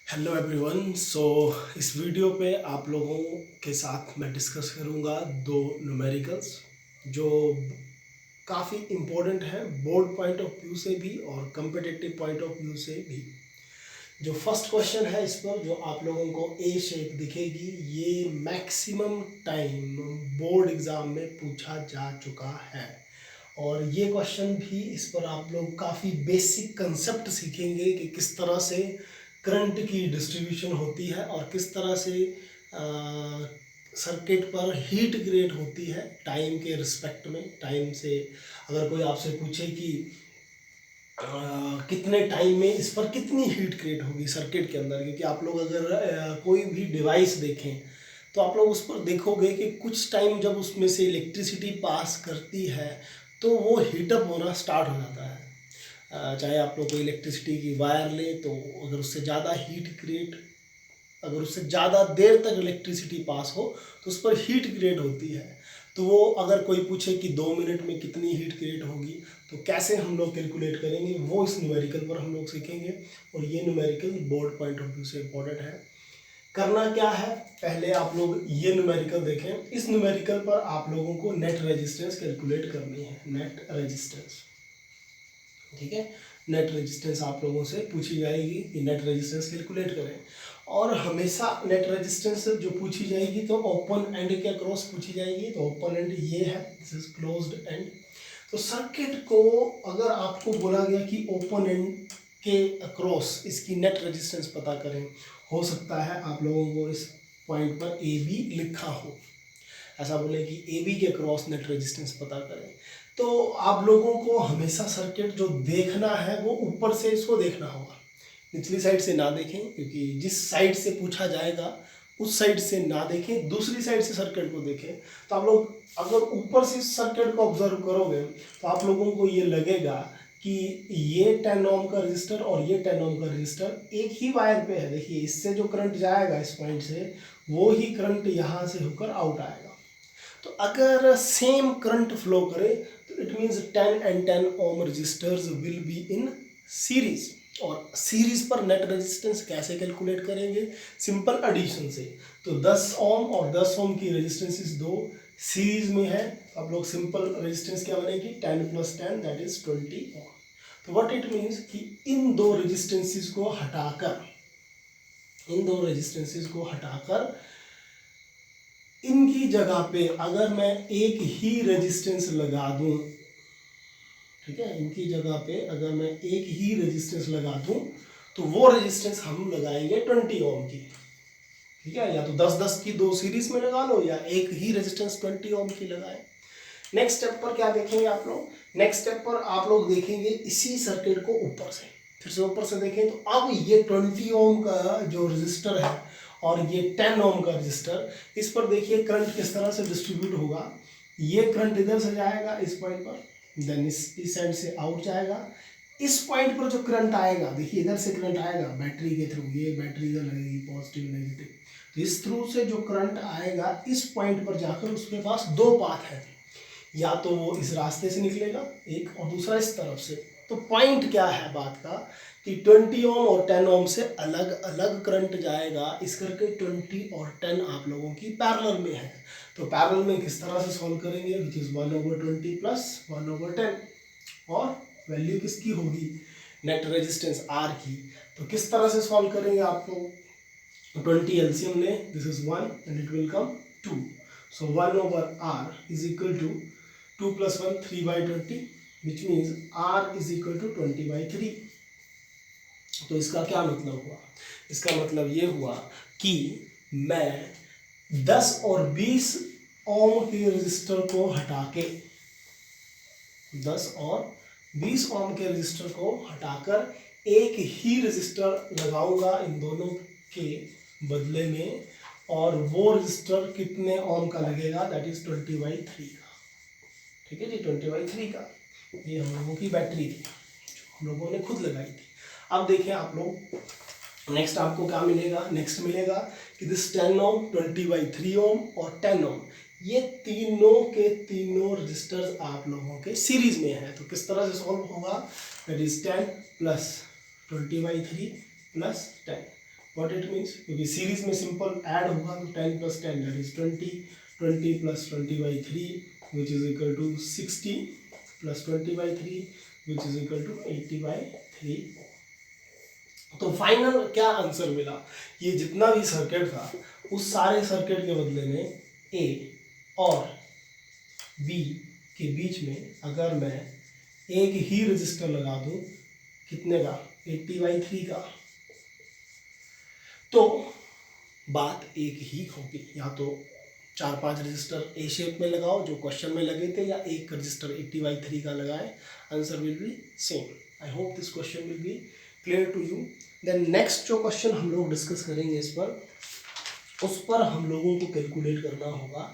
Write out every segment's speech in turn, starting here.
Hello everyone. इस video पे आप लोगों के साथ मैं डिस्कस करूंगा दो न्यूमेरिकल्स जो काफ़ी इम्पोर्टेंट है बोर्ड पॉइंट ऑफ व्यू से भी और कम्पिटिटिव पॉइंट ऑफ व्यू से भी। जो फर्स्ट क्वेश्चन है इस पर जो आप लोगों को ए शेप दिखेगी, ये मैक्सिमम टाइम बोर्ड एग्ज़ाम में पूछा जा चुका है और ये क्वेश्चन भी इस पर आप लोग काफ़ी बेसिक कंसेप्ट सीखेंगे कि किस तरह से करंट की डिस्ट्रीब्यूशन होती है और किस तरह से सर्किट पर हीट क्रिएट होती है टाइम के रिस्पेक्ट में। टाइम से अगर कोई आपसे पूछे कि कितने टाइम में इस पर कितनी हीट क्रिएट होगी सर्किट के अंदर, क्योंकि आप लोग अगर कोई भी डिवाइस देखें तो आप लोग उस पर देखोगे कि कुछ टाइम जब उसमें से इलेक्ट्रिसिटी पास करती है तो वो हीटअप होना स्टार्ट हो जाता है। चाहे आप लोग कोई इलेक्ट्रिसिटी की वायर लें तो अगर उससे ज़्यादा हीट क्रिएट, अगर उससे ज़्यादा देर तक इलेक्ट्रिसिटी पास हो तो उस पर हीट क्रिएट होती है। तो वो अगर कोई पूछे कि 2 मिनट में कितनी हीट क्रिएट होगी तो कैसे हम लोग कैलकुलेट करेंगे, वो इस न्यूमेरिकल पर हम लोग सीखेंगे। और ये numerical board point of view से इम्पोर्टेंट है। करना क्या है, पहले आप लोग ये न्यूमेरिकल देखें। इस न्यूमेरिकल पर आप लोगों को नेट रेजिस्टेंस कैलकुलेट करनी है, नेट रेजिस्टेंस। ठीक है, नेट रेजिस्टेंस आप लोगों से पूछी जाएगी कि नेट रेजिस्टेंस कैलकुलेट करें। और हमेशा नेट रेजिस्टेंस जो पूछी जाएगी तो ओपन एंड के अक्रॉस पूछी जाएगी। तो ओपन एंड ये है, दिस इज क्लोज्ड एंड। तो सर्किट को अगर आपको बोला गया कि ओपन एंड के अक्रॉस इसकी नेट रेजिस्टेंस पता करें, हो सकता है आप लोगों को इस पॉइंट पर ए बी लिखा हो, ऐसा बोले कि ए बी के क्रॉस नेट रेजिस्टेंस पता करें। तो आप लोगों को हमेशा सर्किट जो देखना है वो ऊपर से इसको देखना होगा, निचली साइड से ना देखें, क्योंकि जिस साइड से पूछा जाएगा उस साइड से ना देखें, दूसरी साइड से सर्किट को देखें। तो आप लोग अगर ऊपर से सर्किट को ऑब्जर्व करोगे तो आप लोगों को ये लगेगा कि ये 10 ओम का रजिस्टर और ये 10 ओम का रजिस्टर एक ही वायर पे है। देखिए, इससे जो करंट जाएगा इस पॉइंट से, वो ही करंट यहाँ से होकर आउट आएगा। तो अगर सेम करंट फ्लो करे तो it means 10 and 10 ohm registers will be in series. और सीरीज पर नेट रेजिस्टेंस कैसे कैलकुलेट करेंगे, सिंपल एडिशन से। तो 10 ओम और 10 ओम की रेजिस्टेंसेस दो सीरीज में है, अब लोग सिंपल रेजिस्टेंस क्या बनेगी, 10 + 10 दैट इज 20 ओम। तो व्हाट इट मीन्स कि इन दो रेजिस्टेंसेस को हटाकर, इन दो रेजिस्टेंसेस को हटाकर इनकी जगह पे अगर मैं एक ही रेजिस्टेंस लगा दूं, ठीक है, इनकी जगह पे अगर मैं एक ही रेजिस्टेंस लगा दूं तो वो रेजिस्टेंस हम लगाएंगे 20 ओम की। ठीक है, या तो 10-10 की दो सीरीज में लगा लो या एक ही रेजिस्टेंस 20 ओम की लगाए। नेक्स्ट स्टेप पर क्या देखेंगे आप लोग, नेक्स्ट स्टेप पर आप लोग देखेंगे इसी सर्किट को ऊपर से, फिर से ऊपर से देखें तो अब ये 20 ओम का जो रेजिस्टर है और ये 10 ओम का रजिस्टर, इस पर देखिए करंट किस तरह से डिस्ट्रीब्यूट होगा। ये करंट इधर से जाएगा इस पॉइंट पर, देन इस साइड से आउट जाएगा। इस पॉइंट पर जो करंट आएगा, देखिए इधर से करंट आएगा बैटरी के थ्रू, ये बैटरी इधर लगेगी पॉजिटिव नेगेटिव, तो इस थ्रू से जो करंट आएगा इस पॉइंट पर जाकर उसके पास दो पाथ है, या तो वो इस रास्ते से निकलेगा एक और दूसरा इस तरफ से। तो पॉइंट क्या है बात का कि 20 ओम और 10 ओम से अलग अलग करंट जाएगा, इस करके 20 और 10 आप लोगों की पैरेलल में है। तो पैरेलल में किस तरह से सॉल्व करेंगे, विच इज 1/20 + 1/10, और वैल्यू किसकी होगी, नेट रेजिस्टेंस आर की। तो किस तरह से सॉल्व करेंगे, आपको 20 एलसीएम ले, this is 1 and it will come 2। So 1/r is equal to 2 + 1 3/20, which means r is equal to 20/3। तो इसका क्या मतलब हुआ, इसका मतलब ये हुआ कि मैं 10 और 20 ओम के रजिस्टर को हटा के, 10 और 20 ओम के रजिस्टर को हटाकर एक ही रजिस्टर लगाऊंगा इन दोनों के बदले में, और वो रजिस्टर कितने ओम का लगेगा, दैट इज 20/3 का। ठीक है जी, 20/3 का। ये हम लोगों की बैटरी थी जो हम लोगों ने खुद लगाई थी। अब देखें आप लोग, नेक्स्ट आपको क्या मिलेगा, नेक्स्ट मिलेगा कि दिस 10 ओम, 20/3 ओम और 10 ओम, ये तीनों के तीनों रजिस्टर्स आप लोगों के सीरीज में है। तो किस तरह से सॉल्व होगा, that is 10 + 20/3 + 10, what it means, क्योंकि सीरीज में सिंपल ऐड होगा तो 10 + 10 that is 20, 20 + 20/3 which is equal to 60 + 20/3 which is equal to 80/3। तो फाइनल क्या आंसर मिला, ये जितना भी सर्किट था उस सारे सर्किट के बदले में ए और बी के बीच में अगर मैं एक ही रजिस्टर लगा दूं, कितने का, 80/3 का, तो बात एक ही होगी। या तो 4-5 रजिस्टर ए शेप में लगाओ जो क्वेश्चन में लगे थे, या एक रजिस्टर 80/3 का लगाए, answer will be same. I hope this question will be clear to you. Then next जो क्वेश्चन हम लोग डिस्कस करेंगे इस पर, उस पर हम लोगों को कैलकुलेट करना होगा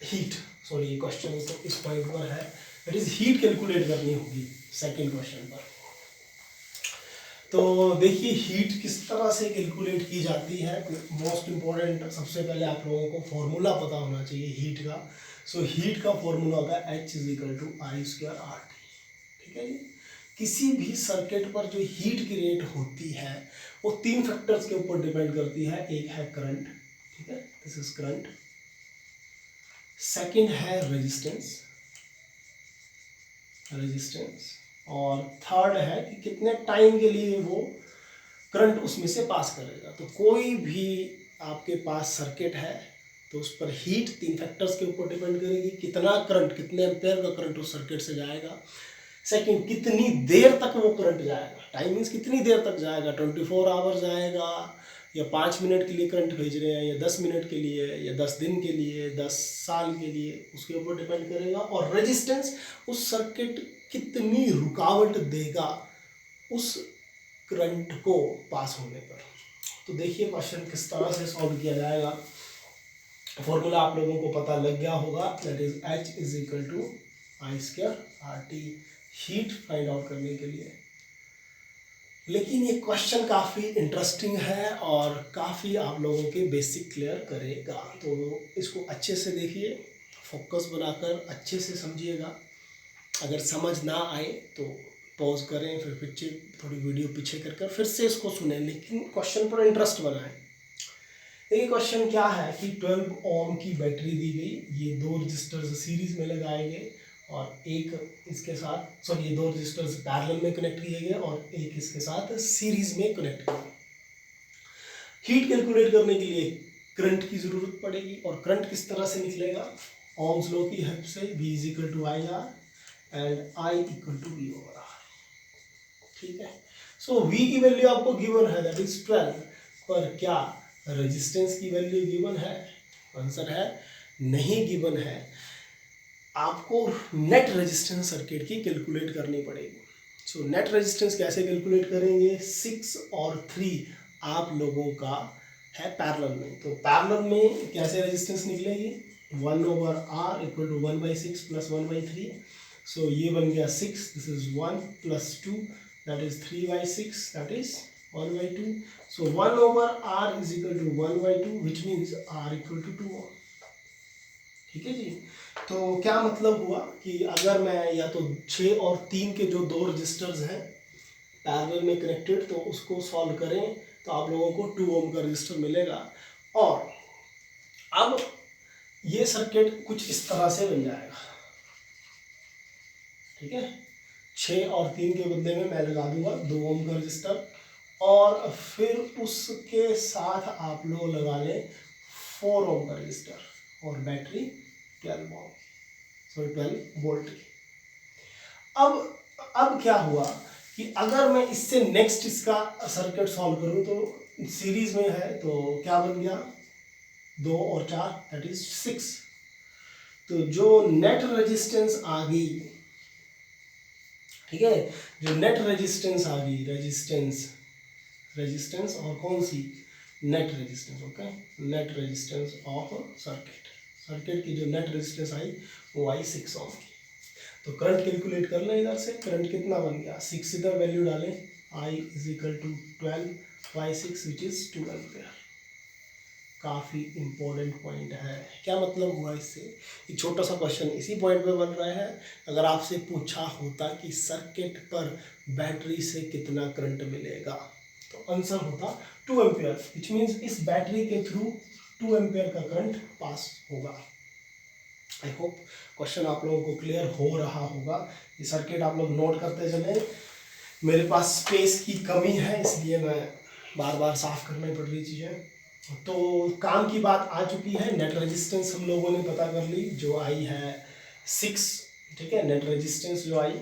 हीट। सॉरी, ये क्वेश्चन तो इस पॉइंट पर है, इट इज हीट कैलकुलेट करनी होगी सेकेंड क्वेश्चन पर। तो देखिए हीट किस तरह से कैलकुलेट की जाती है। मोस्ट इम्पॉर्टेंट, सबसे पहले आप लोगों को फॉर्मूला पता होना चाहिए हीट का। सो हीट का फॉर्मूला होगा H = I² RT। ठीक है जी। किसी भी सर्किट पर जो हीट की रेट होती है वो 3 फैक्टर्स के ऊपर डिपेंड करती है। एक है करंट, ठीक है, दिस इज करंट। सेकंड है रेजिस्टेंस, और थर्ड है कि कितने टाइम के लिए वो करंट उसमें से पास करेगा। तो कोई भी आपके पास सर्किट है तो उस पर हीट 3 फैक्टर्स के ऊपर डिपेंड करेगी। कितना करंट, कितने एम्पेयर का करंट उस सर्किट से जाएगा। सेकंड, कितनी देर तक वो करंट जाएगा, टाइम मीन्स कितनी देर तक जाएगा, 24 आवर जाएगा, या 5 मिनट के लिए करंट भेज रहे हैं, या 10 मिनट के लिए, या 10 दिन के लिए, 10 साल के लिए, उसके ऊपर डिपेंड करेगा। और रेजिस्टेंस, उस सर्किट कितनी रुकावट देगा उस करंट को पास होने पर। तो देखिए क्वेश्चन किस तरह से सॉल्व किया जाएगा। फॉर्मूला आप लोगों को पता लग गया होगा, that is H = I² RT, heat find out करने के लिए। लेकिन ये क्वेश्चन काफ़ी इंटरेस्टिंग है और काफ़ी आप लोगों के बेसिक क्लियर करेगा। तो इसको अच्छे से देखिए, फोकस बनाकर अच्छे से समझिएगा। अगर समझ ना आए तो पॉज करें, फिर पीछे थोड़ी वीडियो पीछे कर फिर से इसको सुने, लेकिन क्वेश्चन पर इंटरेस्ट बनाएं। देखिए क्वेश्चन क्या है कि 12 ओम की बैटरी दी गई, ये 2 रजिस्टर्स सीरीज में लगाए गए और एक इसके साथ, सॉरी, ये 2 रजिस्टर्स पैरेलल में कनेक्ट किए गए और एक इसके साथ सीरीज में कनेक्ट किए। हीट कैलकुलेट करने के लिए करंट की जरूरत पड़ेगी, और करंट किस तरह से निकलेगा, ओम्स लॉ की हेल्प से, V = IR and I = V/R। ठीक है। सो V की वैल्यू आपको गिवन है, दैट इज 12, पर क्या रेजिस्टेंस की वैल्यू गिवन है? आंसर है नहीं गिवन है। आपको नेट रेजिस्टेंस सर्किट की कैलकुलेट करनी पड़ेगी। सो नेट रेजिस्टेंस कैसे कैलकुलेट करेंगे, 6 और 3 आप लोगों का है पैरेलल में, तो पैरेलल में कैसे रेजिस्टेंस निकलेगी, 1/R = 1/6 + 1/3। सो ये बन गया 6, this is 1 + 2 that is 3/6, that is 1/2। So 1/R = 1/2 which means R = 2 Ohm। ठीक है जी। तो क्या मतलब हुआ कि अगर मैं या तो 6 और 3 के जो 2 रजिस्टर्स हैं पैरेलल में कनेक्टेड, तो उसको सॉल्व करें तो आप लोगों को 2 ओम का रजिस्टर मिलेगा। और अब ये सर्किट कुछ इस तरह से बन जाएगा। ठीक है, 6 और 3 के बदले में मैं लगा दूंगा 2 ओम का रजिस्टर, और फिर उसके साथ आप लोग लगा लें 4 ओम का रजिस्टर और बैटरी 12 ओम, सॉरी 12 वोल्ट की। अब क्या हुआ कि अगर मैं इससे नेक्स्ट इसका सर्किट सॉल्व करूं तो सीरीज में है, तो क्या बन गया, 2 और 4 दैट इज 6। तो जो नेट रेजिस्टेंस आ गई, ठीक है, जो नेट रेजिस्टेंस आ गई, रेजिस्टेंस और कौन सी, net resistance, okay, net resistance of circuit की जो नेट रेजिस्टेंस आई वो आई 6 ओम की। तो करंट कैलकुलेट कर लें, इधर से करंट कितना बन गया, 6 इधर वैल्यू डालें, I = 12/6 विच इज 2 एम्पेयर। काफ़ी इंपॉर्टेंट पॉइंट है। क्या मतलब हुआ इससे, ये छोटा सा क्वेश्चन इसी पॉइंट पे बन रहा है। अगर आपसे पूछा होता कि सर्किट पर बैटरी से कितना करंट मिलेगा, तो आंसर होता 2 एम्पियर, विच मीन्स इस बैटरी के थ्रू 2 एम्पियर का करंट पास होगा। आई होप क्वेश्चन आप लोगों को क्लियर हो रहा होगा। ये सर्किट आप लोग नोट करते चले। मेरे पास स्पेस की कमी है, इसलिए मैं बार बार साफ करनी पड़ रही चीज़ें। तो काम की बात आ चुकी है। नेट रेजिस्टेंस हम लोगों ने पता कर ली, जो आई है 6, ठीक है। नेट रेजिस्टेंस जो आई,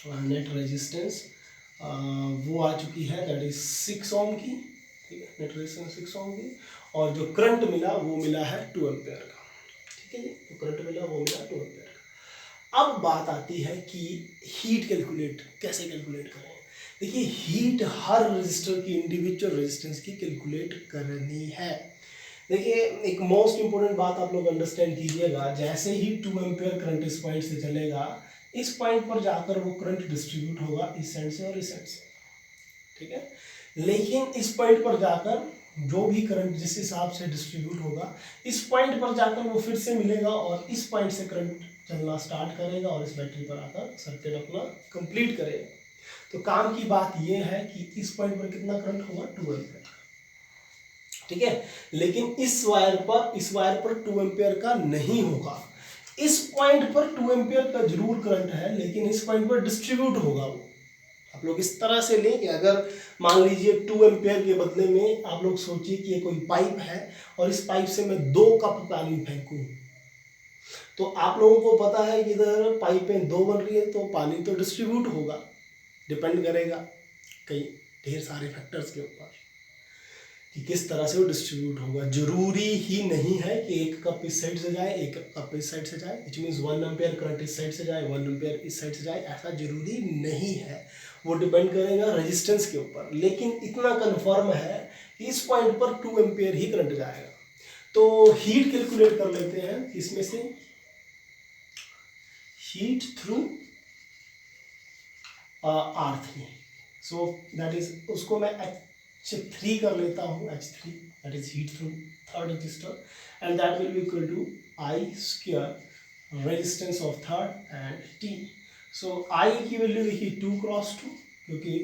नेट रेजिस्टेंस वो आ चुकी है, दैट इज 6 ओम की, ठीक है। नेट रेजिस्टेंस 6 ओम की, और जो करंट मिला वो मिला है 2 एम्पियर का, ठीक है जी। जो करंट मिला वो मिला 2 एम्पियर का। अब बात आती है कि हीट कैलकुलेट कैसे कैलकुलेट करें। देखिए, हीट हर रजिस्टर की इंडिविजुअल रेजिस्टेंस की कैलकुलेट करनी है। देखिए, एक मोस्ट इंपोर्टेंट बात आप लोग अंडरस्टैंड कीजिएगा। जैसे ही 2 एम्पियर करंट इस पॉइंट से चलेगा, इस पॉइंट पर जाकर वो करंट डिस्ट्रीब्यूट होगा इस साइड से और इस साइड से, ठीक है। लेकिन इस पॉइंट पर जाकर जो भी करंट जिस हिसाब से डिस्ट्रीब्यूट होगा, इस पॉइंट पर जाकर वो फिर से मिलेगा और इस पॉइंट से करंट चलना स्टार्ट करेगा और इस बैटरी पर आकर सर्किट अपना कंप्लीट करेगा। तो काम की बात यह है कि इस पॉइंट पर कितना करंट होगा, 2 एम्पियर, ठीक है। लेकिन इस वायर पर 2 एम्पियर का नहीं होगा। इस पॉइंट पर 2 एम्पियर का जरूर करंट है, लेकिन इस पॉइंट पर डिस्ट्रीब्यूट होगा वो। आप लोग इस तरह से लें कि अगर मान लीजिए 2 एम्पियर के बदले में आप लोग सोचिए कि ये कोई पाइप है और इस पाइप से मैं 2 कप पानी फेंकूं, तो आप लोगों को पता है कि इधर पाइपें 2 बन रही है, तो पानी तो डिस्ट्रीब्यूट होगा। डिपेंड करेगा कई ढेर सारे फैक्टर्स के ऊपर कि किस तरह से वो डिस्ट्रीब्यूट होगा। जरूरी ही नहीं है कि एक कप इस साइड से जाए, एक कप इस साइड से जाए, विच मीन्स 1 एम्पियर करंट इस साइड से जाए, 1 एम्पियर इस साइड से जाए, ऐसा जरूरी नहीं है। वो डिपेंड करेगा रेजिस्टेंस के ऊपर। लेकिन इतना कन्फर्म है कि इस पॉइंट पर 2 एम्पियर ही करंट जाएगा। तो हीट कैलकुलेट कर लेते हैं इसमें से, heat through R3। So that is, उसको मैं H3 कर लेता हूँ, H3 that is heat through third register, and that will be equal to I square resistance of third and T। So I की वैल्यू देखिए 2 क्रॉस 2, क्योंकि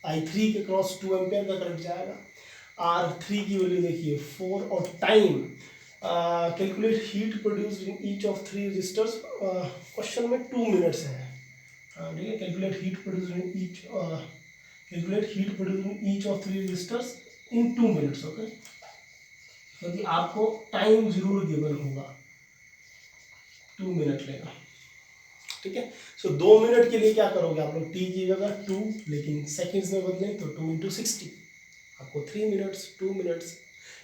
I3 के cross 2 ampere का करंट जाएगा। R3 की वैल्यू देखिए 4, और time calculate heat produced in each of 3 registers, question में 2 मिनट्स है, ठीक है। Calculate heat produced in each, calculate heat produced in each of 3 registers in 2 minutes, okay. क्योंकि आपको टाइम जरूर गिवन होगा, 2 मिनट लेगा, ठीक है। सो 2 मिनट के लिए क्या करोगे आप लोग, टी की जगह 2, लेकिन सेकंड्स में बदलें तो 2 × 60, आपको 3 मिनट्स 2 मिनट्स,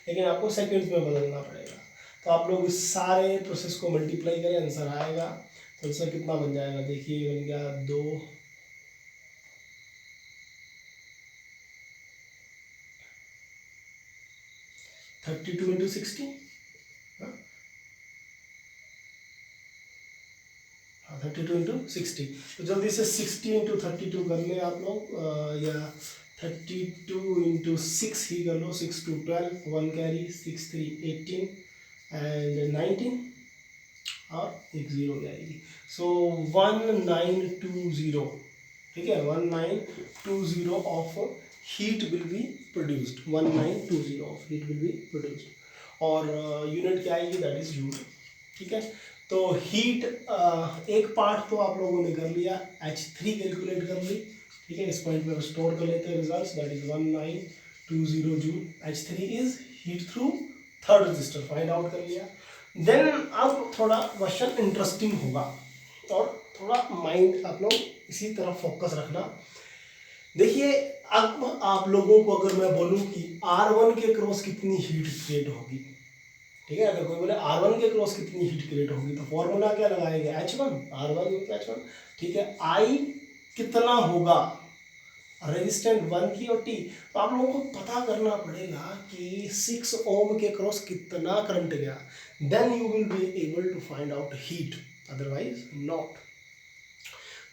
लेकिन आपको सेकंड्स में बदलना पड़ेगा। तो आप लोग इस सारे प्रोसेस को मल्टीप्लाई करें, आंसर आएगा। तो आंसर कितना बन जाएगा, देखिए बन गया 2 32 × 60, 32 × 60। तो जल्दी से 60 × 32 कर लें आप लोग, या 32 × 6 ही कर लो, 6 2 12, 1 कैरी, 6 3 18 एंड 19, और एक 0 जाएगी। सो 1920, ठीक है, 1920 of heat will be produced, 1920 of heat will be produced, और यूनिट क्या आएगी, दैट इज जूल, ठीक है। तो हीट एक पार्ट तो आप लोगों ने कर लिया, H3 कैलकुलेट कर ली, ठीक है। इस पॉइंट पर स्टोर कर लेते हैं results, that is 1920 joule. H3 is heat through third register, find out कर लिया। देन अब थोड़ा क्वेश्चन इंटरेस्टिंग होगा, और थोड़ा माइंड आप लोग इसी तरफ फोकस रखना। देखिए, अब आप लोगों को अगर मैं बोलूं कि R1 के क्रॉस कितनी हीट क्रिएट होगी, ठीक है, अगर कोई बोले R1 के क्रॉस कितनी हीट क्रिएट होगी, तो फॉर्मूला क्या लगाएंगे, H1, R1 H1, ठीक है। I कितना होगा, रेजिस्टेंट 1 की और T, तो आप लोगों को पता करना पड़ेगा कि 6 ओम के क्रॉस कितना करंट गया, then you will be able to find out heat, otherwise not.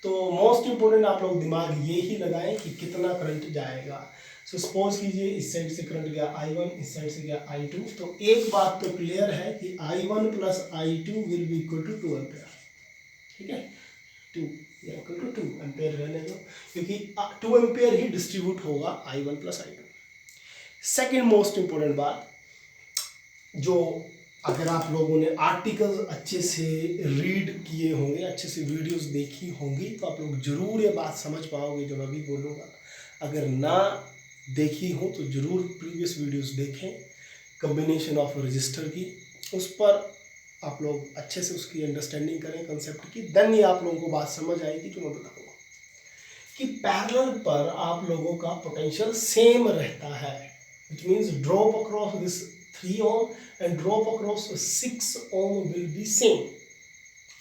तो मोस्ट इंपोर्टेंट आप लोग दिमाग ये ही लगाएं कि कितना करंट जाएगा। सो सपोज कीजिए इस साइड से करंट गया I1, इस साइड से गया I2, तो एक बात तो क्लियर है कि I1 + I2 will be equal to 2 ampere, ठीक है, 2। या इक्वल टू 2 एम्पेयर रहने दो, क्योंकि 2 एम्पेयर ही डिस्ट्रीब्यूट होगा I1 plus I2। Second most important बात, जो अगर आप लोगों ने आर्टिकल्स अच्छे से रीड किए होंगे, अच्छे से वीडियोस देखी होंगी, तो आप लोग जरूर ये बात समझ पाओगे जो मैं अभी बोलूँगा। अगर ना देखी हो तो जरूर प्रीवियस वीडियोस देखें, कॉम्बिनेशन ऑफ रजिस्टर की, उस पर आप लोग अच्छे से उसकी अंडरस्टैंडिंग करें कंसेप्ट की, देन ये आप लोगों को बात समझ आएगी जो मैं बताऊँगा। कि पैरेलल पर आप लोगों का पोटेंशियल सेम रहता है, which means drop across this 3 ohm and drop across 6 ohm will be same,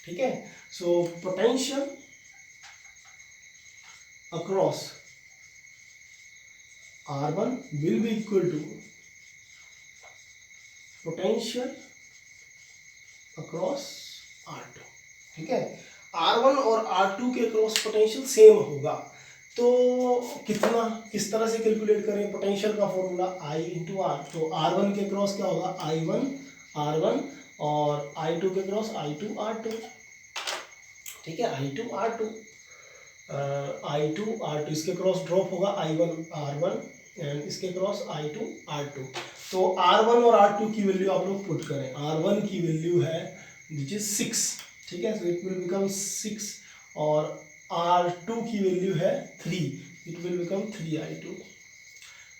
ठीक है। so potential across R1 will be equal to potential across R2, ठीक है। R1 और R2 के क्रॉस पोटेंशियल सेम होगा, तो कितना, किस तरह से कैलकुलेट करें पोटेंशियल का फॉर्मूला I इंटू आर। तो R1 के क्रॉस क्या होगा I1 R1 और I2 के क्रॉस I2 R2, ठीक है। I2 R2 I2 R2, इसके क्रॉस ड्रॉप होगा I1 R1 एंड इसके क्रॉस I2 R2। तो R1 और R2 की वैल्यू आप लोग पुट करें। R1 की वैल्यू है विच इज 6, ठीक है, सो इट विल बिकम 6, और R2 की वैल्यू है 3, इट विल बिकम 3I2।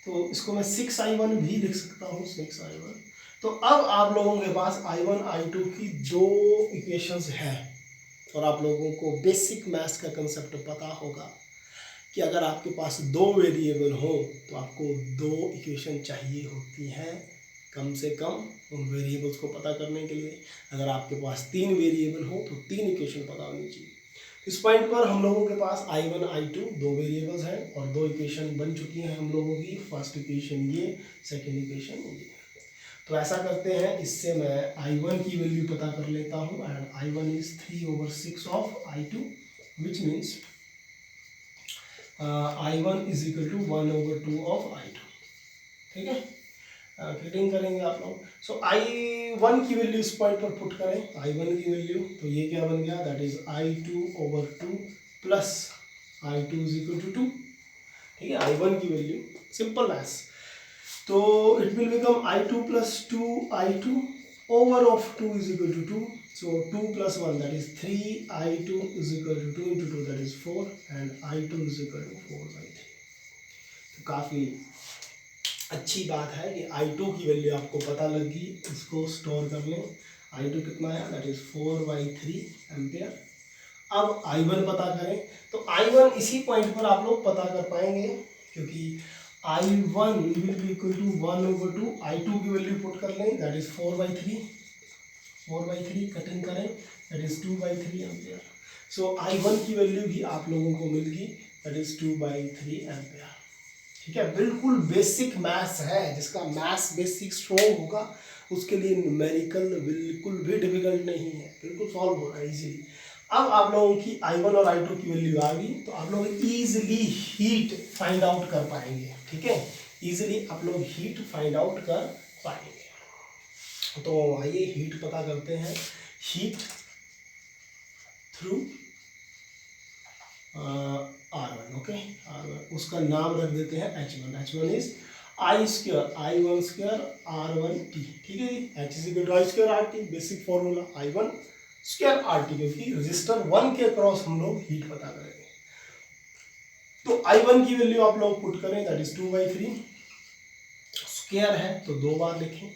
तो इसको मैं 6I1 भी लिख सकता हूँ, 6I1। तो अब आप लोगों के पास I1 I2 की दो इक्वेशंस हैं, और आप लोगों को बेसिक मैथ्स का कंसेप्ट पता होगा कि अगर आपके पास दो वेरिएबल हो तो आपको दो इक्वेशन चाहिए होती हैं कम से कम उन वेरिएबल्स को पता करने के लिए। अगर आपके पास तीन वेरिएबल हो तो तीन इक्वेशन पता होनी चाहिए। इस पॉइंट पर हम लोगों के पास I1 I2 दो वेरिएबल्स हैं और दो इक्वेशन बन चुकी हैं हम लोगों की। फर्स्ट इक्वेशन ये, सेकेंड इक्वेशन ये। तो ऐसा करते हैं, इससे मैं I1 की वैल्यू पता कर लेता हूँ, and I1 is 3/6 of I2, which means I1 is equal to 1/2 of I2, ठीक है। फिटिंग करेंगे आप लोग। सो I1 की वैल्यू इस पॉइंट पर पुट करें, I1 की वैल्यू, तो ये क्या बन गया, that is I2/2 plus I2 is equal to 2, ठीक है। I1 की वैल्यू, सिंपल मैथ्स, तो it will become I2 plus 2I2 over of 2 is equal to 2, so 2 plus 1 that is 3, I2 is equal to 2 into 2 that is 4, and I2 is equal to 4/3। तो काफ़ी अच्छी बात है कि I2 की वैल्यू आपको पता लगी, इसको स्टोर कर लें। I2 कितना है, दैट इज 4/3 एम्पेयर। अब I1 पता करें, तो I1 इसी पॉइंट पर आप लोग पता कर पाएंगे, क्योंकि I1 will be equal to 1/2, I2 की वैल्यू पुट कर लें, दैट इज 4/3 कटिंग करें, that is 2/3 ampere. So I1 की वैल्यू भी आप लोगों को मिल गई, दैट इज 2/3 एम्पेयर, ठीक है। बिल्कुल बेसिक मैथ्स है, जिसका मैथ्स बेसिक स्ट्रॉन्ग होगा उसके लिए न्यूमेरिकल बिल्कुल भी डिफिकल्ट नहीं है, बिल्कुल सॉल्व हो रहा है इजीली। अब आप लोगों की I1 और I2 की वैल्यू आ गई, तो आप लोग इजीली हीट फाइंड आउट कर पाएंगे, ठीक है। इजीली आप लोग हीट फाइंड आउट कर पाएंगे। तो आइए हीट पता करते हैं। Heat through R1, okay, R1, उसका नाम रख देते हैं H1। H1 is I2 R1T, ठीक है। H इज इक्वल टू I2 RT, basic formula I1 square RT, क्योंकि रजिस्टर 1 के क्रॉस हम लोग हीट पता करेंगे। तो I1 की वैल्यू आप लोग पुट करें, दैट इज 2/3, स्क्वायर है तो दो बार लिखें।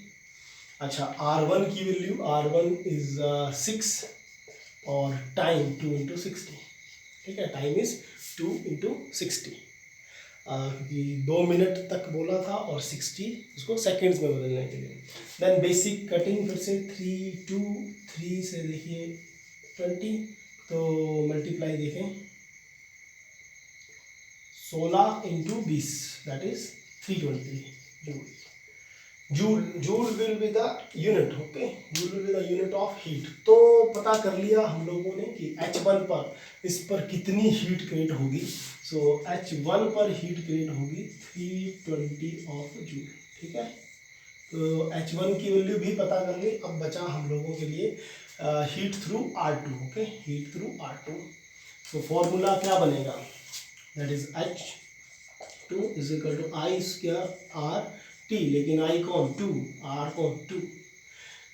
अच्छा, R1 की वैल्यू, R1 इज 6 और टाइम 2 × 60, ठीक है। टाइम इज 2 × 60, क्योंकि 2 मिनट तक बोला था और 60 उसको सेकेंड्स में बदलने के लिए। देन बेसिक कटिंग, फिर से 3 से देखिए 20, तो मल्टीप्लाई देखें 16 × 20, that is 320 joule will be the unit, okay, joule will be the unit of heat. तो पता कर लिया हम लोगों ने कि H1 पर, इस पर कितनी हीट क्रिएट होगी। सो H1 पर हीट क्रिएट होगी 320 ऑफ जूल, ठीक है। तो H1 की वैल्यू भी पता कर ली। अब बचा हम लोगों के लिए heat through R2, okay, heat through R2। तो फॉर्मूला क्या बनेगा, that is H2 is equal to I square R T, लेकिन आई कौन 2, आर कौन 2,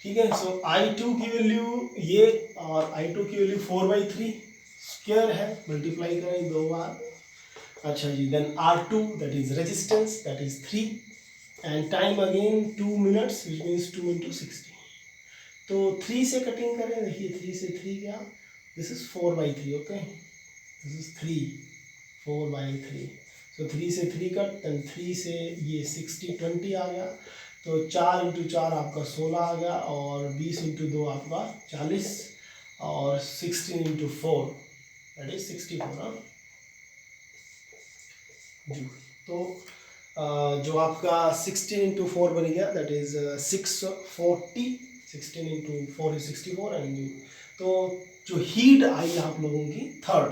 ठीक है। सो I2 की वैल्यू ये और I2 की वैल्यू 4/3 स्क्वायर है, मल्टीप्लाई करें 2 बार। अच्छा जी, then R2 that is resistance that is 3 and time again 2 minutes which means 2 × 60। तो 3 से कटिंग करें, देखिए 3 से 3 क्या, this is 4/3, okay, this is 3 4/3। सो 3 से 3 कट, देन 3 से ये 60 20 आ गया, तो 4 × 4 आपका 16 आ गया, और 20 × 2 आपका 40, और 16 × 4 दैट इज 64। हाँ जी, तो जो आपका 16 × 4 बन गया दैट इज 640, 16 × 4 is 64 एंड तो जो हीट आई आप लोगों की थर्ड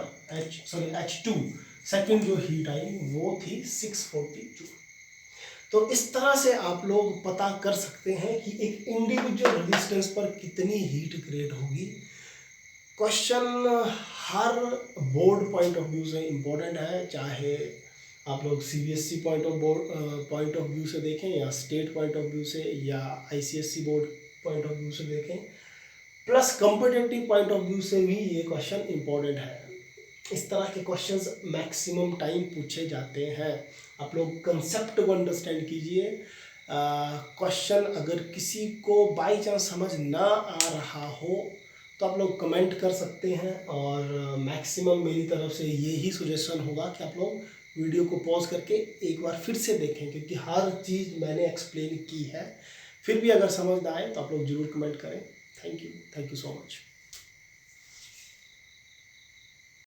H2 सेकंड जो हीट आई वो थी 640 जूल। तो इस तरह से आप लोग पता कर सकते हैं कि एक इंडिविजुअल रेजिस्टेंस पर कितनी हीट क्रिएट होगी। Question her board point of view से इम्पोर्टेंट है, चाहे आप लोग CBSE पॉइंट ऑफ व्यू से देखें, या स्टेट पॉइंट ऑफ व्यू से, या ICSE board point of view से देखें, plus competitive point of view से भी ये क्वेश्चन इम्पोर्टेंट है। इस तरह के क्वेश्चंस मैक्सिमम टाइम पूछे जाते हैं। आप लोग कंसेप्ट को अंडरस्टैंड कीजिए। क्वेश्चन अगर किसी को बाय चांस समझ ना आ रहा हो तो आप लोग कमेंट कर सकते हैं, और मैक्सिमम मेरी तरफ से यही सजेशन होगा कि आप लोग वीडियो को पॉज करके एक बार फिर से देखें, क्योंकि हर चीज़ मैंने एक्सप्लेन की है। फिर भी अगर समझ ना आए तो आप लोग ज़रूर कमेंट करें। Thank you so much.